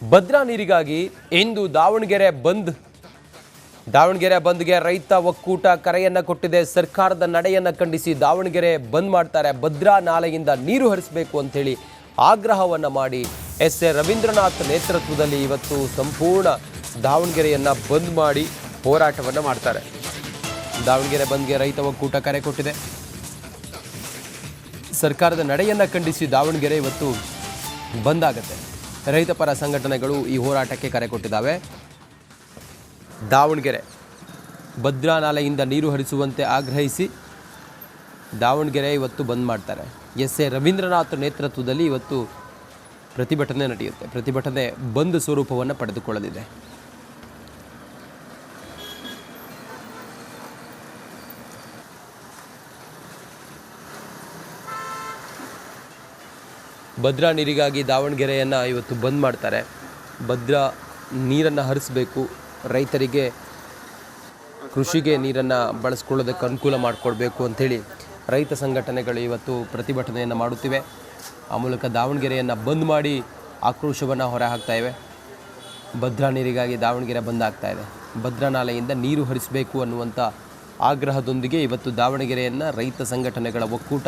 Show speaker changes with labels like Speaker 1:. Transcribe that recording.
Speaker 1: ಭದ್ರಾ ನೀರಿಗಾಗಿ ಇಂದು ದಾವಣಗೆರೆ ಬಂದ್ಗೆ ರೈತ ಒಕ್ಕೂಟ ಕರೆಯನ್ನ ಕೊಟ್ಟಿದೆ. ಸರ್ಕಾರದ ನಡೆಯನ್ನ ಖಂಡಿಸಿ ದಾವಣಗೆರೆ ಬಂದ್ ಮಾಡ್ತಾರೆ. ಭದ್ರಾ ನಾಲೆಯಿಂದ ನೀರು ಹರಿಸಬೇಕು ಅಂತ ಹೇಳಿ ಆಗ್ರಹವನ್ನ ಮಾಡಿ ಎಸ್ ಎ ರವೀಂದ್ರನಾಥ್ ನೇತೃತ್ವದಲ್ಲಿ ಇವತ್ತು ಸಂಪೂರ್ಣ ದಾವಣಗೆರೆಯನ್ನ ಬಂದ್ ಮಾಡಿ ಹೋರಾಟವನ್ನ ಮಾಡ್ತಾರೆ. ದಾವಣಗೆರೆ ಬಂದ್ಗೆ ರೈತ ಒಕ್ಕೂಟ ಕರೆ ಕೊಟ್ಟಿದೆ. ಸರ್ಕಾರದ ನಡೆಯನ್ನ ಖಂಡಿಸಿ ದಾವಣಗೆರೆ ಇವತ್ತು ಬಂದ್ ಆಗುತ್ತೆ. ರೈತ ಪರ ಸಂಘಟನೆಗಳು ಈ ಹೋರಾಟಕ್ಕೆ ಕರೆ ಕೊಟ್ಟಿದ್ದಾವೆ. ದಾವಣಗೆರೆ ಭದ್ರಾ ನಾಲೆಯಿಂದ ನೀರು ಹರಿಸುವಂತೆ ಆಗ್ರಹಿಸಿ ದಾವಣಗೆರೆ ಇವತ್ತು ಬಂದ್ ಮಾಡ್ತಾರೆ. ಎಸ್ ಎ ರವೀಂದ್ರನಾಥ್ ನೇತೃತ್ವದಲ್ಲಿ ಇವತ್ತು ಪ್ರತಿಭಟನೆ ನಡೆಯುತ್ತೆ. ಪ್ರತಿಭಟನೆ ಬಂದ್ ಸ್ವರೂಪವನ್ನು ಪಡೆದುಕೊಳ್ಳಲಿದೆ. ಭದ್ರಾ ನೀರಿಗಾಗಿ ದಾವಣಗೆರೆಯನ್ನು ಇವತ್ತು ಬಂದ್ ಮಾಡ್ತಾರೆ. ಭದ್ರಾ ನೀರನ್ನು ಹರಿಸಬೇಕು, ರೈತರಿಗೆ ಕೃಷಿಗೆ ನೀರನ್ನು ಬಳಸ್ಕೊಳ್ಳೋದಕ್ಕೆ ಅನುಕೂಲ ಮಾಡಿಕೊಡ್ಬೇಕು ಅಂಥೇಳಿ ರೈತ ಸಂಘಟನೆಗಳು ಇವತ್ತು ಪ್ರತಿಭಟನೆಯನ್ನು ಮಾಡುತ್ತಿವೆ. ಆ ಮೂಲಕ ದಾವಣಗೆರೆಯನ್ನು ಬಂದ್ ಮಾಡಿ ಆಕ್ರೋಶವನ್ನು ಹೊರಹಾಕ್ತಾ ಇವೆ. ಭದ್ರಾ ನೀರಿಗಾಗಿ ದಾವಣಗೆರೆ ಬಂದ್ ಆಗ್ತಾ ಇದೆ. ಭದ್ರಾ ನಾಲೆಯಿಂದ ನೀರು ಹರಿಸಬೇಕು ಅನ್ನುವಂಥ ಆಗ್ರಹದೊಂದಿಗೆ ಇವತ್ತು ದಾವಣಗೆರೆಯನ್ನು ರೈತ ಸಂಘಟನೆಗಳ ಒಕ್ಕೂಟ